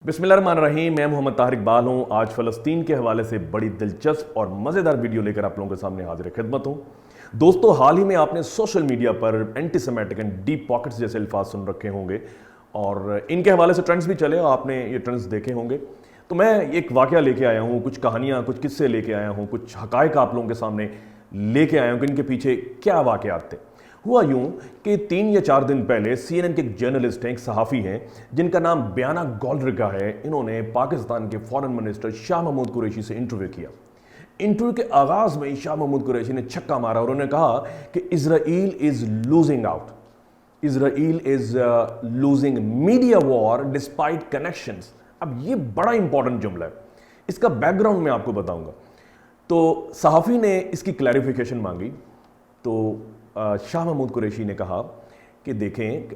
बिस्मिल्लाहिर्रहमानिर्रहीम। मैं मोहम्मद ताहिर इकबाल हूँ। आज फ़लस्तीन के हवाले से बड़ी दिलचस्प और मज़ेदार वीडियो लेकर आप लोगों के सामने हाजिर खिदमत हूँ। दोस्तों, हाल ही में आपने सोशल मीडिया पर anti semitic and deep pockets जैसे अल्फाज सुन रखे होंगे और इनके हवाले से ट्रेंड्स भी चले और आपने ये ट्रेंड्स देखे होंगे। तो मैं एक वाक़या लेके आया हूँ, कुछ कहानियाँ, कुछ किस्से लेके आया हूँ, कुछ हक़ाइक़ आप लोगों के सामने लेके आया हूँ कि इनके पीछे क्या वाक़यात थे। हुआ यूं कि 3 या 4 दिन पहले CNN के एक जर्नलिस्ट हैं, एक सहाफ़ी हैं जिनका नाम बयाना गोल्डरिका है। इन्होंने पाकिस्तान के फॉरेन मिनिस्टर शाह महमूद कुरैशी से इंटरव्यू किया। इंटरव्यू के आगाज़ में ही शाह महमूद कुरैशी ने छक्का मारा और उन्होंने कहा कि Israel is losing out, Israel is losing media war despite connections. अब ये बड़ा इंपॉर्टेंट जुमला है, इसका बैकग्राउंड मैं आपको बताऊंगा। तो सहाफ़ी ने इसकी क्लैरिफिकेशन मांगी तो शाह महमूद कुरैशी ने कहा कि देखें,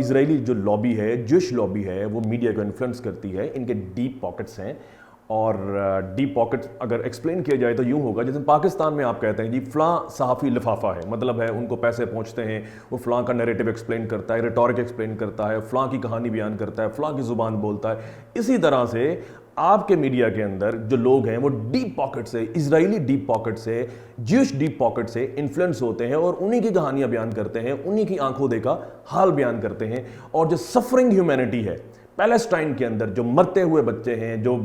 इजरायली जो लॉबी है, ज्यूश लॉबी है, वो मीडिया को इन्फ्लुएंस करती है। इनके डीप पॉकेट्स हैं और डीप पॉकेट्स अगर एक्सप्लेन किया जाए तो यूँ होगा जैसे पाकिस्तान में आप कहते हैं जी फ़लाँ सहाफ़ी लिफाफा है, मतलब है उनको पैसे पहुँचते हैं, वो फ़लाँ का नैरेटिव एक्सप्लेन करता है, रिटॉरिक एक्सप्लेन करता है, फ़लाँ की कहानी बयान करता है, फ़लाँ की ज़ुबान बोलता है। इसी तरह से आपके मीडिया के अंदर जो लोग हैं वो डीप पॉकेट से, इजरायली डीप पॉकेट से, ज्यूश डीप पॉकेट से इन्फ्लुएंस होते हैं और उन्हीं की कहानियां बयान करते हैं, उन्हीं की आंखों देखा हाल बयान करते हैं। और जो सफरिंग ह्यूमैनिटी है पैलेस्टाइन के अंदर, जो मरते हुए बच्चे हैं, जो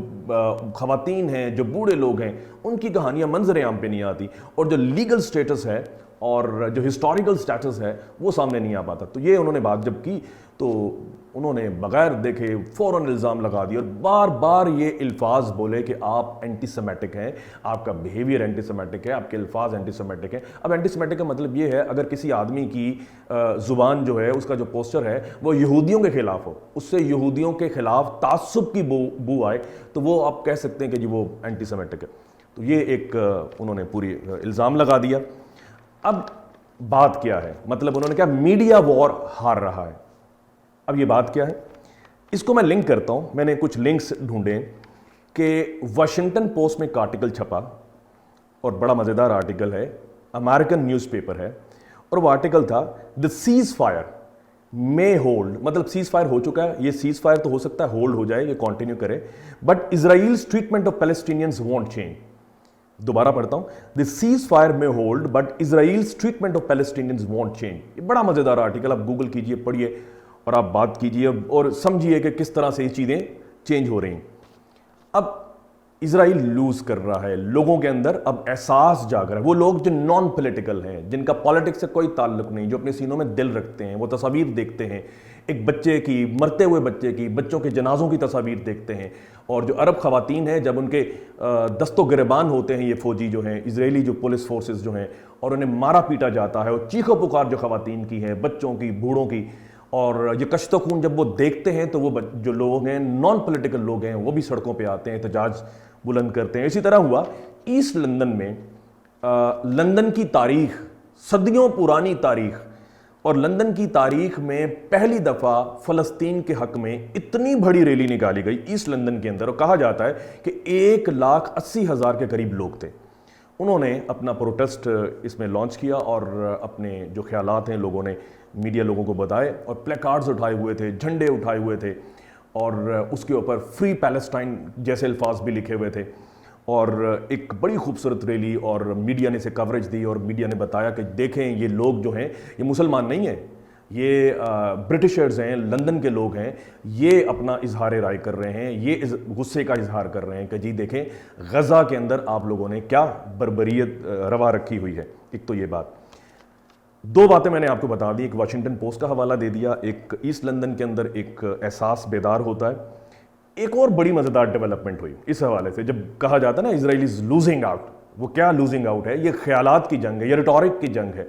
खवातीन हैं, जो बूढ़े लोग हैं, उनकी कहानियां मंजर आम पे नहीं आती और जो लीगल स्टेटस है और जो हिस्टोरिकल स्टेटस है वो सामने नहीं आ पाता। तो ये उन्होंने बात जब की तो उन्होंने बगैर देखे फ़ौरन इल्ज़ाम लगा दिया और बार बार ये अल्फाज बोले कि आप एंटी सेमेटिक हैं, आपका बिहेवियर एंटी सेमेटिक है, आपके अल्फाज एंटी सेमेटिक हैं। अब एंटी सेमेटिक का मतलब ये है अगर किसी आदमी की ज़ुबान जो है, उसका जो पोस्चर है वो यहूदियों के ख़िलाफ़ हो, उससे यहूदियों के ख़िलाफ़ तासुब की बू आए तो वो आप कह सकते हैं कि जी वो एंटी सेमेटिक है। तो ये एक उन्होंने पूरी इल्ज़ाम लगा दिया। अब बात क्या है, मतलब उन्होंने कहा मीडिया वॉर हार रहा है। अब ये बात क्या है, इसको मैं लिंक करता हूं। मैंने कुछ लिंक्स ढूंढे कि वाशिंगटन पोस्ट में एक आर्टिकल छपा और बड़ा मज़ेदार आर्टिकल है, अमेरिकन न्यूज़पेपर है और वो आर्टिकल था the cease fire may hold, मतलब सीज फायर हो चुका है, ये सीज फायर तो हो सकता है होल्ड हो जाए, ये कंटिन्यू करे, but Israel's treatment of Palestinians won't change. दोबारा पढ़ता हूं, द सीज फायर में hold but Israel's treatment of Palestinians won't change. ये बड़ा मजेदार आर्टिकल, आप गूगल कीजिए, पढ़िए और आप बात कीजिए और समझिए कि किस तरह से ये चीजें चेंज हो रही हैं। अब इजराइल लूज कर रहा है, लोगों के अंदर अब एहसास जाग रहा है। वो लोग जो नॉन पॉलिटिकल हैं, जिनका पॉलिटिक्स से कोई ताल्लुक नहीं, जो अपने सीनों में दिल रखते हैं, वो तस्वीर देखते हैं एक बच्चे की, मरते हुए बच्चे की, बच्चों के जनाजों की तस्वीर देखते हैं। और जो अरब खवातीन हैं, जब उनके दस्तों गिरबान होते हैं ये फौजी जो हैं, इजरायली जो पुलिस फोर्सेस जो हैं, और उन्हें मारा पीटा जाता है और चीखो पुकार जो खवातीन की है, बच्चों की, बूढ़ों की, और ये कश्तो खून जब वो देखते हैं तो वो जो लोग हैं, नॉन पॉलिटिकल लोग हैं, वो भी सड़कों पे आते हैं, एहतजाज बुलंद करते हैं। इसी तरह हुआ ईस्ट लंदन में। लंदन की तारीख, सदियों पुरानी तारीख, और लंदन की तारीख में पहली दफ़ा फ़लस्तीन के हक़ में इतनी बड़ी रैली निकाली गई ईस्ट लंदन के अंदर, और कहा जाता है कि 1,80,000 के करीब लोग थे। उन्होंने अपना प्रोटेस्ट इसमें लॉन्च किया और अपने जो ख्यालात हैं लोगों ने मीडिया लोगों को बताए और प्लेकार्ड्स उठाए हुए थे, झंडे उठाए हुए थे और उसके ऊपर फ्री पैलेस्टाइन जैसे अल्फाज भी लिखे हुए थे। और एक बड़ी खूबसूरत रैली, और मीडिया ने इसे कवरेज दी और मीडिया ने बताया कि देखें ये लोग जो हैं ये मुसलमान नहीं हैं, ये ब्रिटिशर्स हैं, लंदन के लोग हैं, ये अपना इजहार राय कर रहे हैं, ये गुस्से का इजहार कर रहे हैं कि जी देखें गज़ा के अंदर आप लोगों ने क्या बर्बरियत रवा रखी हुई है। एक तो ये बात, दो बातें मैंने आपको बता दी, एक वाशिंगटन पोस्ट का हवाला दे दिया, एक ईस्ट लंदन के अंदर एक एहसास बेदार होता है। एक और बड़ी मज़ेदार डेवलपमेंट हुई इस हवाले से, जब कहा जाता है ना इजराइल इज़ लूजिंग आउट, वो क्या लूजिंग आउट है, ये ख्यालात की जंग है, ये रिटॉरिक की जंग है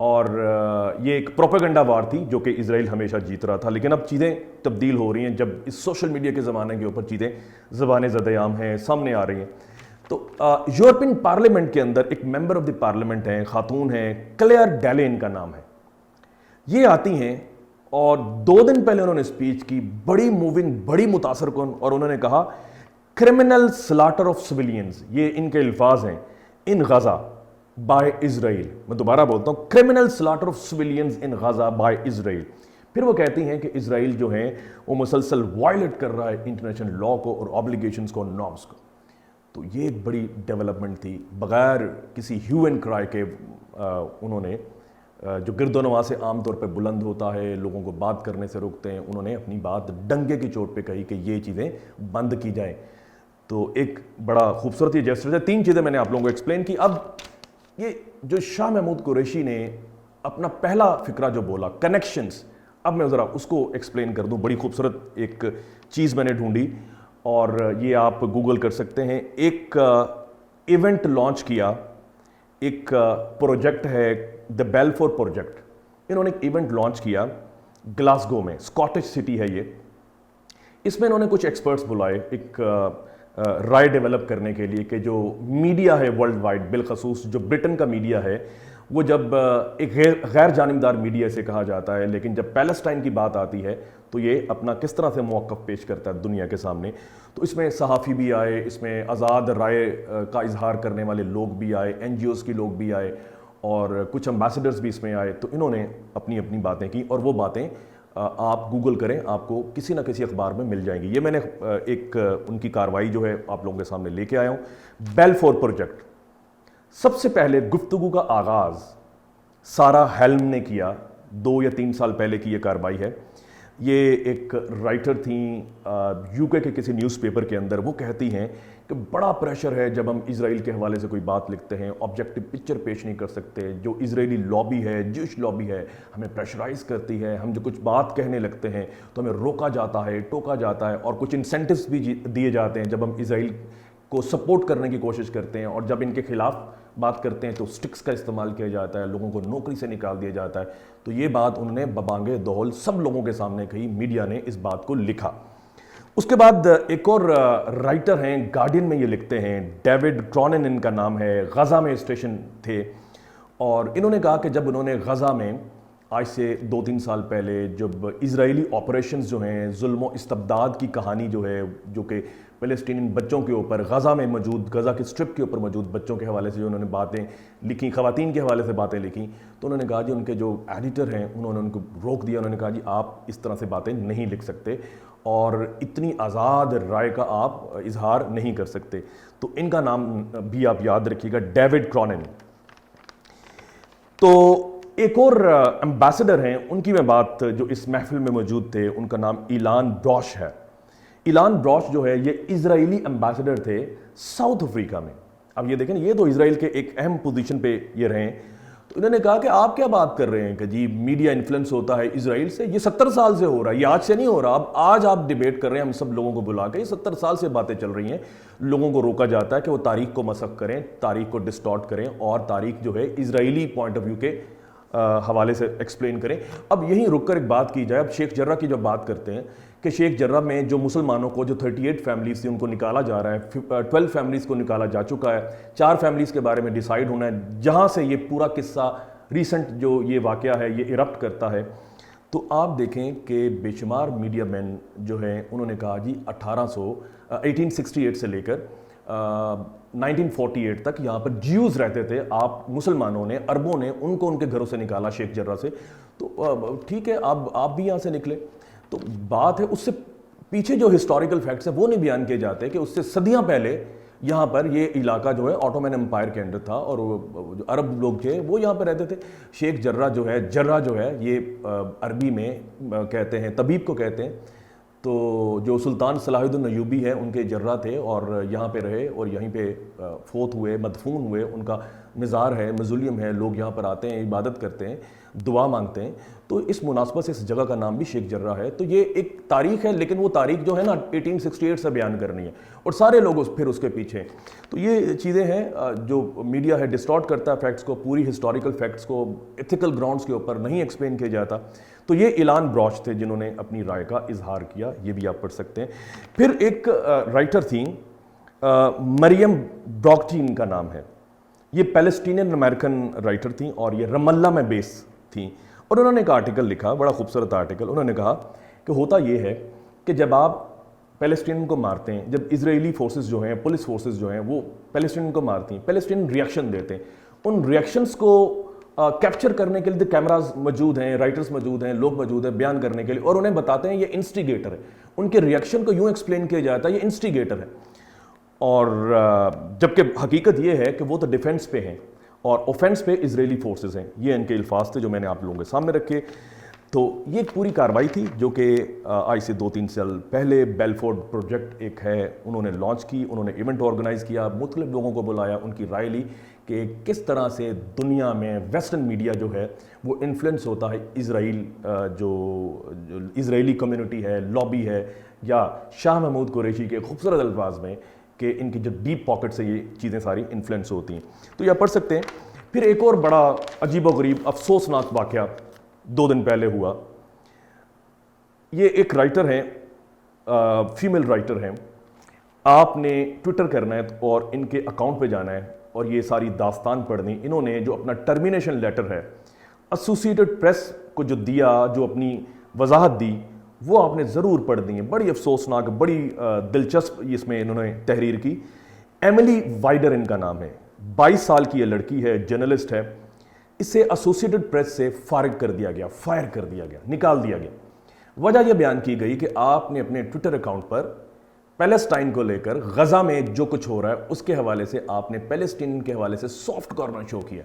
और ये एक प्रोपेगेंडा वार थी जो कि इजराइल हमेशा जीत रहा था। लेकिन अब चीज़ें तब्दील हो रही हैं, जब इस सोशल मीडिया के ज़माने के ऊपर चीज़ें ज़बान ज़द-ए-आम हैं, सामने आ रही हैं। तो यूरोपियन पार्लियामेंट के अंदर एक मेंबर ऑफ द पार्लियामेंट हैं, खातून हैं, क्लेयर डेले इनका नाम है। ये आती हैं और 2 दिन पहले उन्होंने स्पीच की, बड़ी मूविंग, बड़ी मुतासर कुन, और उन्होंने कहा क्रिमिनल स्लाटर ऑफ सिविलियंस, ये इनके अल्फाज हैं, इन गजा बाय इजराइल। मैं दोबारा बोलता हूं, criminal slaughter of civilians in Gaza by Israel. پھر وہ کہتی ہیں کہ اسرائیل جو ہیں وہ مسلسل وائلیٹ کر رہا ہے انٹرنیشنل لا کو اور آبلیگیشنز کو، نارمس کو. تو یہ ایک بڑی ڈیولپمنٹ تھی. بغیر کسی ہیو اینڈ کرائے کے انہوں نے جو گرد و نواح سے عام طور پہ بلند ہوتا ہے، لوگوں کو بات کرنے سے روکتے ہیں، انہوں نے اپنی بات ڈنگے کی چوٹ پہ کہی کہ یہ چیزیں بند کی جائیں. تو ایک بڑا خوبصورت یہ جیسٹر ہے. 3 چیزیں میں نے آپ لوگوں کو ایکسپلین کی. اب یہ جو شاہ محمود قریشی نے اپنا پہلا فقرہ جو بولا، کنیکشنز، اب میں ذرا اس کو ایکسپلین کر دوں. بڑی خوبصورت ایک چیز میں نے ڈھونڈی اور یہ آپ گوگل کر سکتے ہیں. ایک ایونٹ لانچ کیا، ایک پروجیکٹ ہے دا بیلفور پروجیکٹ. انہوں نے ایک ایونٹ لانچ کیا گلاسگو میں، اسکاٹش سٹی ہے یہ. اس میں انہوں نے کچھ ایکسپرٹس بلائے ایک رائے ڈیولپ کرنے کے لیے کہ جو میڈیا ہے ورلڈ وائڈ، بالخصوص جو برٹن کا میڈیا ہے، وہ جب ایک غیر جانبدار میڈیا سے کہا جاتا ہے، لیکن جب پیلسٹائن کی بات آتی ہے تو یہ اپنا کس طرح سے موقف پیش کرتا ہے دنیا کے سامنے. تو اس میں صحافی بھی آئے، اس میں آزاد رائے کا اظہار کرنے والے لوگ بھی آئے، NGOs کے لوگ بھی آئے اور کچھ امبیسڈرز بھی اس میں آئے. تو انہوں نے اپنی اپنی باتیں کی اور وہ باتیں آپ گوگل کریں، آپ کو کسی نہ کسی اخبار میں مل جائیں گی. یہ میں نے ایک ان کی کارروائی جو ہے آپ لوگوں کے سامنے لے کے آیا ہوں. بیلفور پروجیکٹ، سب سے پہلے گفتگو کا آغاز سارا ہیلم نے کیا. 2 یا 3 سال پہلے کی یہ کارروائی ہے. یہ ایک رائٹر تھیں UK کے کسی نیوز پیپر کے اندر. وہ کہتی ہیں کہ بڑا پریشر ہے جب ہم اسرائیل کے حوالے سے کوئی بات لکھتے ہیں، آبجیکٹو پکچر پیش نہیں کر سکتے. جو اسرائیلی لابی ہے، جوش لابی ہے، ہمیں پریشرائز کرتی ہے. ہم جو کچھ بات کہنے لگتے ہیں تو ہمیں روکا جاتا ہے، ٹوکا جاتا ہے اور کچھ انسینٹیوز بھی دیے جاتے ہیں جب ہم اسرائیل کو سپورٹ کرنے کی کوشش کرتے ہیں. اور جب ان کے خلاف بات کرتے ہیں تو سٹکس کا استعمال کیا جاتا ہے، لوگوں کو نوکری سے نکال دیا جاتا ہے. تو یہ بات انہوں نے ببانگ دہل سب لوگوں کے سامنے کہی. میڈیا نے اس بات کو لکھا. اس کے بعد ایک اور رائٹر ہیں، گارڈین میں یہ لکھتے ہیں، ڈیوڈ کرونن ان کا نام ہے. غزہ میں اسٹیشن تھے اور انہوں نے کہا کہ جب انہوں نے غزہ میں آج سے 2-3 سال پہلے جب اسرائیلی آپریشنز جو ہیں، ظلم و استبداد کی کہانی جو ہے، جو کہ فلسطینی بچوں کے اوپر غزہ میں موجود، غزہ کے اسٹرپ کے اوپر موجود بچوں کے حوالے سے جو انہوں نے باتیں لکھی، خواتین کے حوالے سے باتیں لکھی، تو انہوں نے کہا جی ان کے جو ایڈیٹر ہیں انہوں نے ان کو روک دیا. انہوں نے کہا جی آپ اس طرح سے باتیں نہیں لکھ سکتے اور اتنی آزاد رائے کا آپ اظہار نہیں کر سکتے. تو ان کا نام بھی آپ یاد رکھیے گا، ڈیوڈ کرونن. تو ایک اور امبیسڈر ہیں، ان کی میں بات جو اس محفل میں موجود تھے، ان کا نام ایلان بروش ہے. ایلان بروش جو ہے یہ اسرائیلی امبیسڈر تھے ساؤتھ افریقہ میں. اب یہ دیکھیں یہ تو اسرائیل کے ایک اہم پوزیشن پہ یہ رہے ہیں. تو انہوں نے کہا کہ آپ کیا بات کر رہے ہیں کہ جی میڈیا انفلوئنس ہوتا ہے اسرائیل سے، یہ 70 سال سے ہو رہا ہے، یہ آج سے نہیں ہو رہا. اب آج آپ ڈیبیٹ کر رہے ہیں ہم سب لوگوں کو بلا کے، یہ 70 سال سے باتیں چل رہی ہیں. لوگوں کو روکا جاتا ہے کہ وہ تاریخ کو مسخ کریں، تاریخ کو ڈسٹارٹ کریں اور تاریخ جو ہے اسرائیلی پوائنٹ آف ویو کے حوالے سے ایکسپلین کریں. اب یہیں رک کر ایک بات کی جائے. اب شیخ جرہ کی جب بات کرتے ہیں کہ شیخ جرہ میں جو مسلمانوں کو جو 38 فیملیز تھی ان کو نکالا جا رہا ہے، 12 فیملیز کو نکالا جا چکا ہے، 4 فیملیز کے بارے میں ڈیسائیڈ ہونا ہے، جہاں سے یہ پورا قصہ ریسنٹ جو یہ واقعہ ہے یہ ایرپٹ کرتا ہے. تو آپ دیکھیں کہ بے شمار میڈیا مین جو ہیں انہوں نے کہا جی 1868 سے لے کر 1948 تک یہاں پر جیوز رہتے تھے. آپ مسلمانوں نے، عربوں نے ان کو ان کے گھروں سے نکالا شیخ جرہ سے. تو ٹھیک ہے اب آپ بھی یہاں سے نکلے. تو بات ہے اس سے پیچھے جو ہسٹوریکل فیکٹس ہیں وہ نہیں بیان کیے جاتے کہ اس سے صدیاں پہلے یہاں پر یہ علاقہ جو ہے آٹومین امپائر کے انڈر تھا اور جو عرب لوگ تھے وہ یہاں پہ رہتے تھے. شیخ جرہ جو ہے یہ عربی میں کہتے ہیں، طبیب کو کہتے ہیں. تو جو سلطان صلاح الدین ایوبی ہیں ان کے جرہ تھے اور یہاں پہ رہے اور یہیں پہ فوت ہوئے، مدفون ہوئے. ان کا مزار ہے، موزولیم ہے، لوگ یہاں پر آتے ہیں، عبادت کرتے ہیں، دعا مانگتے ہیں. تو اس مناسبت سے اس جگہ کا نام بھی شیخ جرہ ہے. تو یہ ایک تاریخ ہے، لیکن وہ تاریخ جو ہے نا 1868 سے بیان کرنی ہے اور سارے لوگ پھر اس کے پیچھے. تو یہ چیزیں ہیں جو میڈیا ہے ڈسٹارٹ کرتا ہے فیکٹس کو، پوری ہسٹوریکل فیکٹس کو ایتھیکل گراؤنڈز کے اوپر نہیں ایکسپلین کیا جاتا. تو یہ ایلان بروش تھے جنہوں نے اپنی رائے کا اظہار کیا. یہ بھی آپ پڑھ سکتے ہیں. پھر ایک رائٹر تھیں مریم براکٹین کا نام ہے. یہ پیلسٹینین امریکن رائٹر تھیں اور یہ رام اللہ میں بیس تھیں. اور انہوں نے ایک آرٹیکل لکھا، بڑا خوبصورت آرٹیکل. انہوں نے کہا کہ ہوتا یہ ہے کہ جب آپ پیلسٹین کو مارتے ہیں، جب اسرائیلی فورسز جو ہیں، پولیس فورسز جو ہیں وہ پیلسٹین کو مارتی ہیں، پیلسٹین ریئیکشن دیتے ہیں. ان ریئیکشنز کو कैप्चर करने के लिए कैमराज मौजूद हैं, राइटर्स मौजूद हैं, लोग मौजूद हैं बयान करने के लिए, और उन्हें बताते हैं ये इंस्टिगेटर है। उनके रिएक्शन को यूं एक्सप्लेन किया जाता है ये इंस्टिगेटर है, और जबकि हकीकत ये है कि वो तो डिफेंस पे हैं और ऑफेंस पे इजरायली फोर्सेस हैं। ये इनके अल्फाज थे जो मैंने आप लोगों के सामने रखे। तो ये एक पूरी कार्रवाई थी जो कि आज से 2-3 साल पहले बेलफोर्ड प्रोजेक्ट एक है, उन्होंने लॉन्च की, उन्होंने इवेंट ऑर्गेनाइज किया, मुख्तलिफ लोगों को बुलाया, उनकी राय ली कि किस तरह से दुनिया में वेस्टर्न मीडिया जो है वो इन्फ्लुएंस होता है इजराइल, जो इजरायली कम्युनिटी है, लॉबी है, या शाह महमूद कुरैशी के खूबसूरत अल्फाज में कि इनकी जो डीप पॉकेट से ये चीज़ें सारी इन्फ्लुएंस होती हैं। तो यह पढ़ सकते हैं। फिर एक और बड़ा अजीबोगरीब अफसोसनाक वाक़या 2 दिन पहले हुआ। ये एक राइटर हैं, फीमेल राइटर हैं, आपने ट्विटर करना है और इनके अकाउंट पे जाना है और ये सारी दास्तान पढ़नी। इन्होंने जो अपना टर्मिनेशन लेटर है एसोसिएटेड प्रेस को जो दिया, जो अपनी वजाहत दी, वो आपने ज़रूर पढ़नी है। बड़ी अफसोसनाक, बड़ी दिलचस्प इसमें इन्होंने तहरीर की। एमिली वाइडर इनका नाम है, 22 साल की ये लड़की है, जर्नलिस्ट है। इसे एसोसिएटेड प्रेस से फारिग कर दिया गया, फायर कर दिया गया, निकाल दिया गया। वजह यह बयान की गई कि आपने अपने ट्विटर अकाउंट पर पैलेस्टाइन को लेकर, गजा में जो कुछ हो रहा है उसके हवाले से आपने पैलेस्टीन के हवाले से सॉफ्ट कॉर्नर शो किया।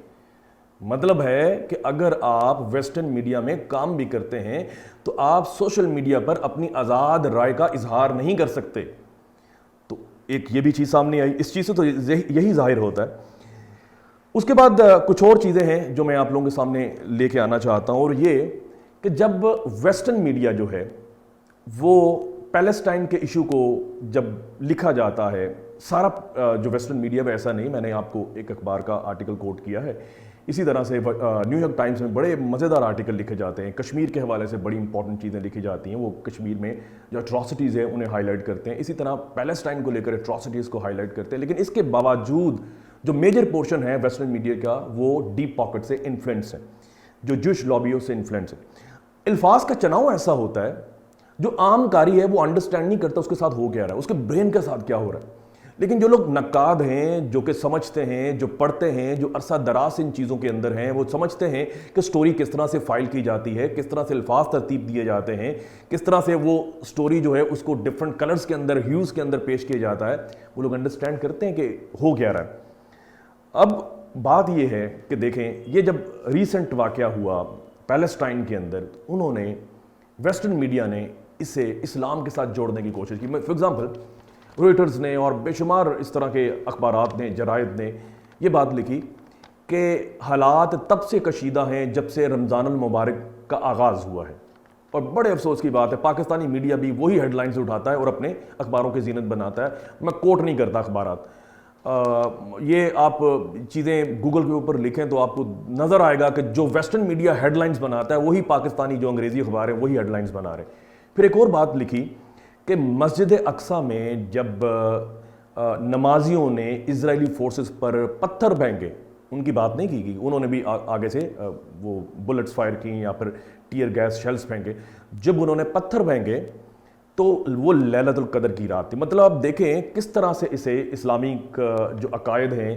मतलब है कि अगर आप वेस्टर्न मीडिया में काम भी करते हैं तो आप सोशल मीडिया पर अपनी आज़ाद राय का इजहार नहीं कर सकते। तो एक ये भी चीज़ सामने आई। इस चीज़ से तो यही जाहिर होता है। उसके बाद कुछ और चीज़ें हैं जो मैं आप लोगों के सामने लेके आना चाहता हूँ, और ये कि जब वेस्टर्न मीडिया जो है वो पैलेस्टाइन के इशू को जब लिखा जाता है, सारा जो वेस्टर्न मीडिया में, ऐसा नहीं, मैंने आपको एक अखबार का आर्टिकल कोट किया है, इसी तरह से न्यूयॉर्क टाइम्स में बड़े मज़ेदार आर्टिकल लिखे जाते हैं, कश्मीर के हवाले से बड़ी इंपॉर्टेंट चीज़ें लिखी जाती हैं, वो कश्मीर में जो एट्रॉसिटीज़ है उन्हें हाईलाइट करते हैं। इसी तरह पैलेस्टाइन को लेकर एट्रॉसिटीज़ को हाईलाइट करते हैं। लेकिन इसके बावजूद जो मेजर पोर्शन है वेस्टर्न मीडिया का वो डीप पॉकेट से इन्फ्लुएंस है, जो जूश लॉबियों से इन्फ्लुएंस है। अल्फाज का चुनाव ऐसा होता है, जो आम कारी है वो अंडरस्टैंड नहीं करता उसके साथ हो क्या रहा है, उसके ब्रेन के साथ क्या हो रहा है। लेकिन जो लोग नक्काद हैं, जो कि समझते हैं, जो पढ़ते हैं, जो अरसा दराज इन चीज़ों के अंदर हैं, वो समझते हैं कि स्टोरी किस तरह से फाइल की जाती है, किस तरह से अल्फाज तरतीब दिए जाते हैं, किस तरह से वो स्टोरी जो है उसको डिफरेंट कलर्स के अंदर, ह्यूज़ के अंदर पेश किया जाता है, वो लोग अंडरस्टैंड करते हैं कि हो क्या रहा है। अब बात ये है कि देखें, ये जब रीसेंट वाक़या हुआ पैलेस्टाइन के अंदर, उन्होंने वेस्टर्न मीडिया ने इसे इस्लाम के साथ जोड़ने की कोशिश की। फॉर एग्जांपल रॉयटर्स ने और बेशुमार इस तरह के अखबारात ने, जराइद ने ये बात लिखी कि हालात तब से कशीदा हैं जब से रमज़ानुल मुबारक का आगाज़ हुआ है। और बड़े अफसोस की बात है, पाकिस्तानी मीडिया भी वही हेडलाइंस उठाता है और अपने अखबारों की जीनत बनाता है। मैं कोट नहीं करता अखबारात, ये आप चीज़ें गूगल के ऊपर लिखें तो आपको नज़र आएगा कि जो वेस्टर्न मीडिया हेडलाइंस बनाता है वही पाकिस्तानी जो अंग्रेज़ी अखबार है वही हेडलाइंस बना रहे। फिर एक और बात लिखी कि मस्जिद अक्सा में जब नमाजियों ने इजरायली फोर्सेस पर पत्थर फेंके, उनकी बात नहीं की, उन्होंने भी आगे से वो बुलेट्स फायर की या फिर टीयर गैस शेल्स फेंके। जब उन्होंने पत्थर फेंके तो वो लैलतुल कदर की रात थी। मतलब आप देखें किस तरह से इसे इस्लामिक जो अकायद हैं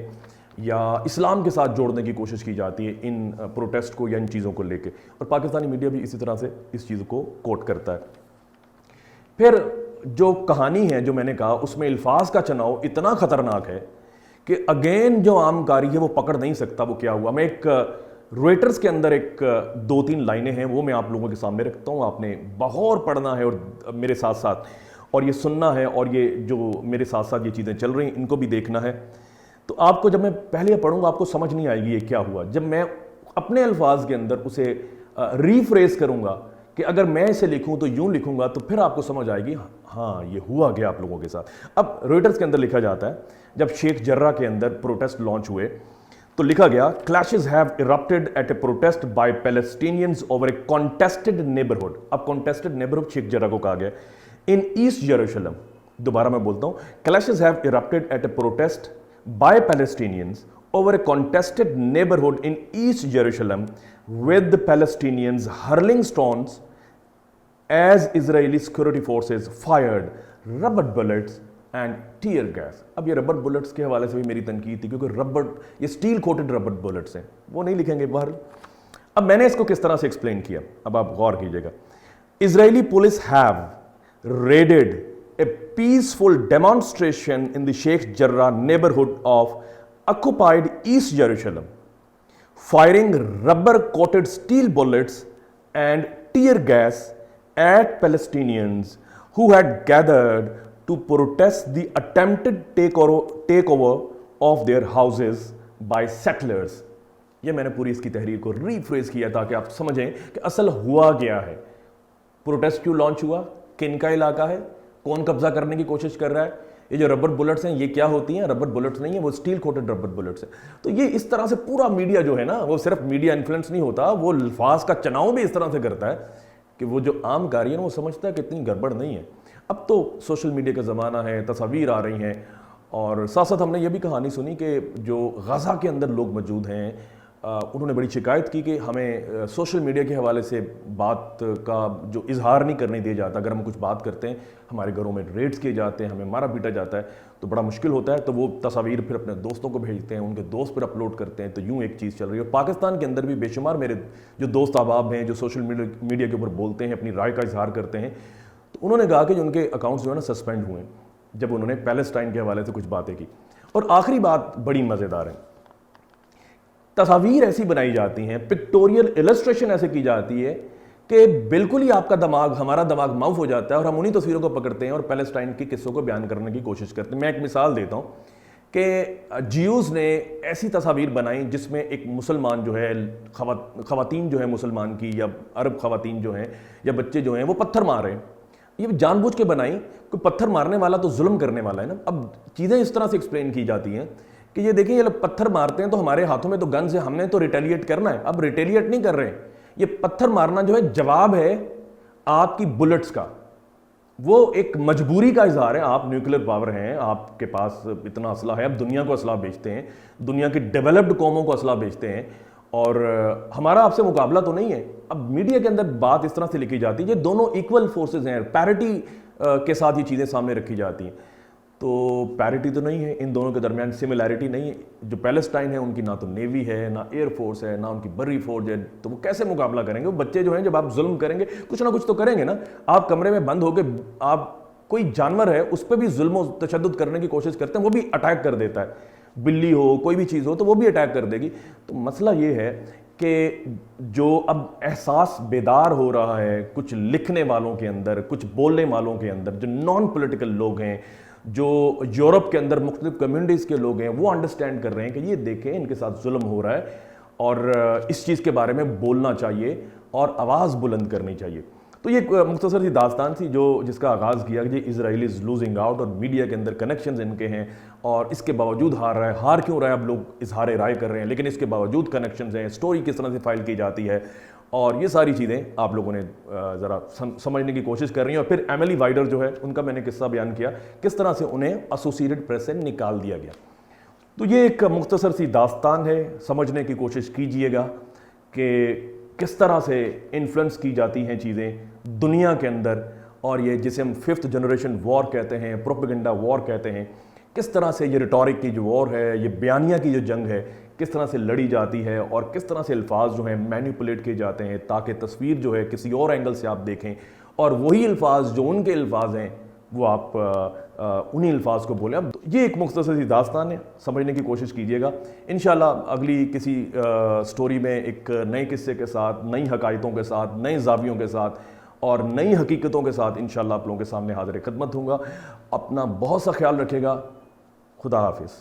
या इस्लाम के साथ जोड़ने की कोशिश की जाती है इन प्रोटेस्ट को या इन चीज़ों को लेके, और पाकिस्तानी मीडिया भी इसी तरह से इस चीज़ को कोट करता है। फिर जो कहानी है जो मैंने कहा, उसमें अल्फाज का चुनाव इतना ख़तरनाक है कि अगेन जो आम कारी है वो पकड़ नहीं सकता वो क्या हुआ। मैं एक रॉयटर्स के अंदर एक 2-3 लाइनें हैं वो मैं आप लोगों के सामने रखता हूँ, आपने बगौर पढ़ना है और मेरे साथ साथ और ये सुनना है, और ये जो मेरे साथ साथ ये चीज़ें चल रही हैं इनको भी देखना है। तो आपको जब मैं पहले पढ़ूंगा आपको समझ नहीं आएगी ये क्या हुआ। जब मैं अपने अल्फाज के अंदर उसे रीफ्रेज करूंगा कि अगर मैं इसे लिखूं तो यूं लिखूंगा, तो फिर आपको समझ आएगी हाँ ये हुआ गया आप लोगों के साथ। अब रॉयटर्स के अंदर लिखा जाता है जब शेख जर्रा के अंदर प्रोटेस्ट लॉन्च हुए तो लिखा गया, clashes have erupted at a protest by Palestinians over a contested neighbourhood. अब कॉन्टेस्टेड नेबरहुड शेख जर्रा को कहा गया इन ईस्ट जेरूशलम। दोबारा मैं बोलता हूं, clashes have erupted at a protest by Palestinians over a contested neighborhood in East Jerusalem with the Palestinians hurling stones as Israeli security forces fired rubber bullets and tear gas. अब ये rubber bullets के हवाले से भी मेरी तनकीद थी, क्योंकि रबर, ये स्टील कोटेड रबर बुलेट्स हैं, वो नहीं लिखेंगे बाहर। अब मैंने इसको किस तरह से एक्सप्लेन किया, अब आप गौर कीजिएगा। Israeli police have raided a peaceful demonstration in the Sheikh Jarrah neighbourhood of occupied East Jerusalem, firing rubber-coated steel bullets and tear gas at Palestinians who had gathered to protest the attempted takeover of their houses by settlers. ये मैंने पूरी इसकी तहरीर को rephrase किया ताकि आप समझें कि असल हुआ क्या है, प्रोटेस्ट क्यों लॉन्च हुआ, किन का इलाका है, कौन कब्जा करने की कोशिश कर रहा है। ये जो रबर बुलेट्स हैं ये क्या होती हैं, रबर बुलेट्स नहीं है, वो स्टील कोटेड रबर बुलेट्स हैं। तो ये इस तरह से पूरा मीडिया जो है ना, वो सिर्फ मीडिया इन्फ्लुएंस नहीं होता, वो अल्फाज का चुनाव भी इस तरह से करता है कि वो जो आम कारी है वो समझता है कि इतनी गड़बड़ नहीं है। अब तो सोशल मीडिया का ज़माना है, तस्वीर आ रही हैं, और साथ साथ हमने ये भी कहानी सुनी कि जो गज़ा के अंदर लोग मौजूद हैं, उन्होंने बड़ी शिकायत की कि हमें सोशल मीडिया के हवाले से बात का जो इजहार नहीं करने दिया जाता। अगर हम कुछ बात करते हैं, हमारे घरों में रेड्स किए जाते हैं, हमें मारा पीटा जाता है, तो बड़ा मुश्किल होता है। तो वो तस्वीर फिर अपने दोस्तों को भेजते हैं, उनके दोस्त फिर अपलोड करते हैं, तो यूँ एक चीज़ चल रही है। और पाकिस्तान के अंदर भी बेशुमार मेरे जो दोस्त अहबाब हैं जो सोशल मीडिया के ऊपर बोलते हैं, अपनी राय का इजहार करते हैं, तो उन्होंने कहा कि उनके अकाउंट्स जो है ना सस्पेंड हुए जब उन्होंने पैलेस्टाइन के हवाले से कुछ बातें की। और आखिरी बात बड़ी मज़ेदार है, तस्वीर ऐसी बनाई जाती हैं, पिक्टोरियल इलस्ट्रेशन ऐसे की जाती है कि बिल्कुल ही आपका दिमाग, हमारा दिमाग माउफ हो जाता है और हम उन्हीं तस्वीरों को पकड़ते हैं और पैलेस्टाइन के किस्सों को बयान करने की कोशिश करते हैं। मैं एक मिसाल देता हूँ कि जियूज़ ने ऐसी तस्वीर बनाई जिसमें एक मुसलमान जो है, ख़वातीन जो है मुसलमान की, या अरब ख़वातीन जो हैं या बच्चे जो हैं वो पत्थर मार रहे हैं। ये जानबूझ के बनाई, कोई पत्थर मारने वाला तो जुल्म करने वाला है ना। अब चीज़ें इस तरह से एक्सप्लेन की जाती हैं कि ये देखिए, ये लोग पत्थर मारते हैं तो हमारे हाथों में तो गन्स है, हमने तो रिटेलिएट करना है। अब रिटेलिएट नहीं कर रहे हैं, ये पत्थर मारना जो है जवाब है आपकी बुलेट्स का, वो एक मजबूरी का इजहार है। आप न्यूक्लियर पावर हैं, आपके पास इतना असला है, अब दुनिया को असला बेचते हैं, दुनिया की डेवलप्ड कौमों को असला बेचते हैं, और हमारा आपसे मुकाबला तो नहीं है। अब मीडिया के अंदर बात इस तरह से लिखी जाती है, ये दोनों इक्वल फोर्सेज हैं, पैरिटी के साथ ये चीज़ें सामने रखी जाती हैं। तो पैरिटी तो नहीं है, इन दोनों के दरमियान सिमिलैरिटी नहीं है। जो पैलेस्टाइन है उनकी ना तो नेवी है, ना एयर फोर्स है, ना उनकी बर्री फोर्स है, तो वो कैसे मुकाबला करेंगे। वो बच्चे जो हैं, जब आप जुल्म करेंगे कुछ ना कुछ तो करेंगे ना। आप कमरे में बंद होकर, आप कोई जानवर है उस पर भी जुल्म और तशद्दुद करने की कोशिश करते हैं, वो भी अटैक कर देता है। बिल्ली हो, कोई भी चीज़ हो, तो वो भी अटैक कर देगी। तो मसला ये है कि जो अब एहसास बेदार हो रहा है कुछ लिखने वालों के अंदर, कुछ बोलने वालों के अंदर, जो नॉन पॉलिटिकल लोग हैं, जो यूरोप के अंदर मुख्तलिफ कम्युनिटीज़ के लोग हैं, वो अंडरस्टैंड कर रहे हैं कि ये देखें इनके साथ जुल्म हो रहा है और इस चीज़ के बारे में बोलना चाहिए और आवाज़ बुलंद करनी चाहिए। तो ये मुख्तसर सी दास्तान थी जो जिसका आगाज़ किया कि इजराइलीज़ लूजिंग आउट, और मीडिया के अंदर कनेक्शंस इनके हैं, और इसके बावजूद हार रहा है। हार क्यों रहा है, अब लोग इजहार राय कर रहे हैं, लेकिन इसके बावजूद कनेक्शंस हैं, स्टोरी किस तरह से फाइल की जाती है, और ये सारी चीज़ें आप लोगों ने ज़रा समझने की कोशिश कर रही हैं। और फिर एमिली वाइडर जो है, उनका मैंने किस्सा बयान किया, किस तरह से उन्हें एसोसिएटेड प्रेस से निकाल दिया गया। तो ये एक मुख्तसर सी दास्तान है, समझने की कोशिश कीजिएगा कि किस तरह से इन्फ्लुएंस की जाती हैं चीज़ें दुनिया के अंदर, और ये जिसे हम 5th जनरेशन वॉर कहते हैं, प्रोपेगेंडा वॉर कहते हैं, किस तरह से ये रिटोरिक की जो वॉर है, ये बयानिया की जो जंग है, किस तरह से लड़ी जाती है, और किस तरह से अल्फाज जो हैं मैनिपुलेट किए जाते हैं ताकि तस्वीर जो है किसी और एंगल से आप देखें, और वही अल्फाज जो उनके अल्फाज हैं वो आप उन्हीं अल्फाज को बोलें। अब ये एक मुख्तसर सी दास्तान है, समझने की कोशिश कीजिएगा। इंशाल्लाह अगली किसी स्टोरी में एक नए किस्से के साथ, नई हकायतों के साथ, नए ज़ावियों के साथ और नई हकीकतों के साथ इंशाल्लाह आप लोगों के सामने हाज़िर खिदमत दूंगा। अपना बहुत सा ख्याल रखिएगा। खुदा हाफिज़।